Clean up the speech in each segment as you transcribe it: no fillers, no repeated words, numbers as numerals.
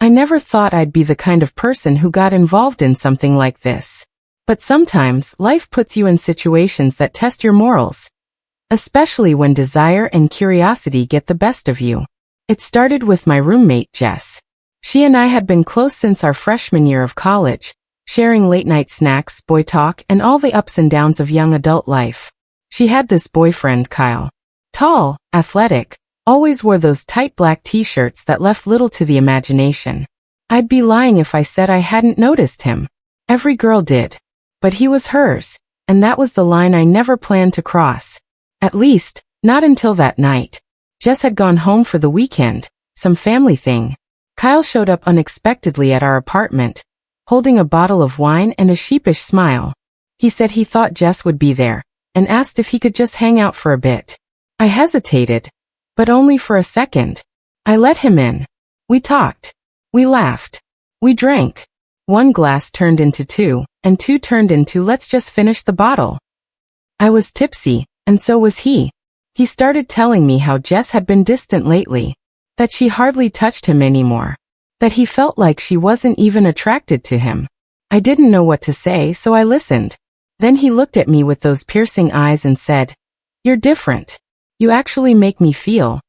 I never thought I'd be the kind of person who got involved in something like this. But sometimes, life puts you in situations that test your morals. Especially when desire and curiosity get the best of you. It started with my roommate, Jess. She and I had been close since our freshman year of college, sharing late-night snacks, boy talk, and all the ups and downs of young adult life. She had this boyfriend, Kyle. Tall, athletic, always wore those tight black t-shirts that left little to the imagination. I'd be lying if I said I hadn't noticed him. Every girl did. But he was hers, and that was the line I never planned to cross. At least, not until that night. Jess had gone home for the weekend, some family thing. Kyle showed up unexpectedly at our apartment, holding a bottle of wine and a sheepish smile. He said he thought Jess would be there, and asked if he could just hang out for a bit. I hesitated, but only for a second. I let him in. We talked. We laughed. We drank. One glass turned into two, and two turned into let's just finish the bottle. I was tipsy, and so was he. He started telling me how Jess had been distant lately, that she hardly touched him anymore, that he felt like she wasn't even attracted to him. I didn't know what to say, so I listened. Then he looked at me with those piercing eyes and said, "You're different. You actually make me feel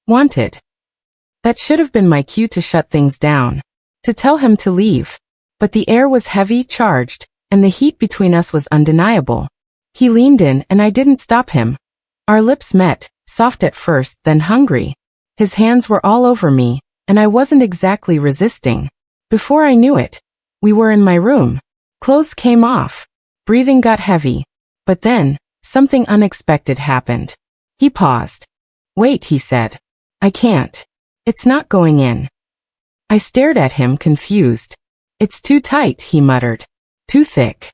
wanted." That should have been my cue to shut things down, to tell him to leave. But the air was heavy, charged, and the heat between us was undeniable. He leaned in and I didn't stop him. Our lips met, soft at first, then hungry. His hands were all over me, and I wasn't exactly resisting. Before I knew it, we were in my room. Clothes came off. Breathing got heavy. But then, something unexpected happened. He paused. "Wait," he said. "I can't. It's not going in." I stared at him, confused. "It's too tight," he muttered. "Too thick."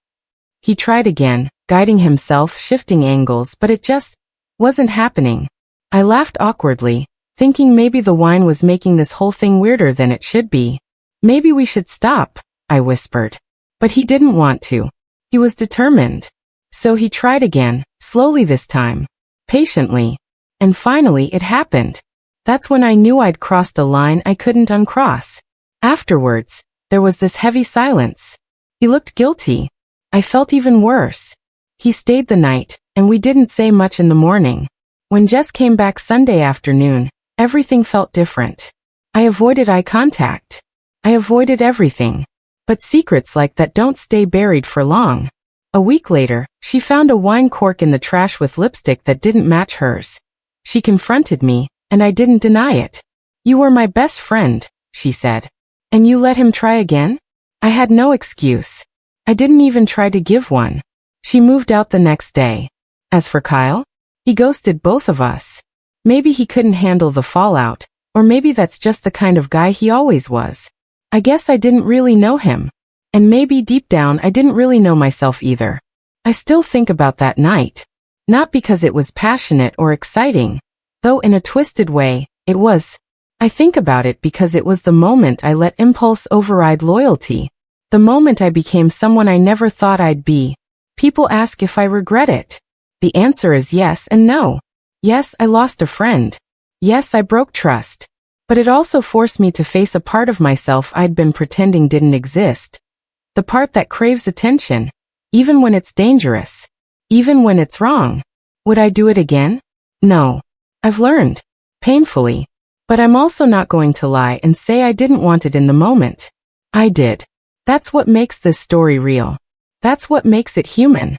He tried again, guiding himself, shifting angles, but it just wasn't happening. I laughed awkwardly, thinking maybe the wine was making this whole thing weirder than it should be. "Maybe we should stop," I whispered. But he didn't want to. He was determined. So he tried again, slowly this time, patiently. And finally it happened. That's when I knew I'd crossed a line I couldn't uncross. Afterwards, there was this heavy silence. He looked guilty. I felt even worse. He stayed the night, and we didn't say much in the morning. When Jess came back Sunday afternoon, everything felt different. I avoided eye contact. I avoided everything. But secrets like that don't stay buried for long. A week later, she found a wine cork in the trash with lipstick that didn't match hers. She confronted me, and I didn't deny it. "You were my best friend," she said. "And you let him try again?" I had no excuse. I didn't even try to give one. She moved out the next day. As for Kyle, he ghosted both of us. Maybe he couldn't handle the fallout, or maybe that's just the kind of guy he always was. I guess I didn't really know him. And maybe deep down I didn't really know myself either. I still think about that night. Not because it was passionate or exciting, though in a twisted way, it was. I think about it because it was the moment I let impulse override loyalty. The moment I became someone I never thought I'd be. People ask if I regret it. The answer is yes and no. Yes, I lost a friend. Yes, I broke trust. But it also forced me to face a part of myself I'd been pretending didn't exist. The part that craves attention, even when it's dangerous, even when it's wrong. Would I do it again? No. I've learned. Painfully. But I'm also not going to lie and say I didn't want it in the moment. I did. That's what makes this story real. That's what makes it human.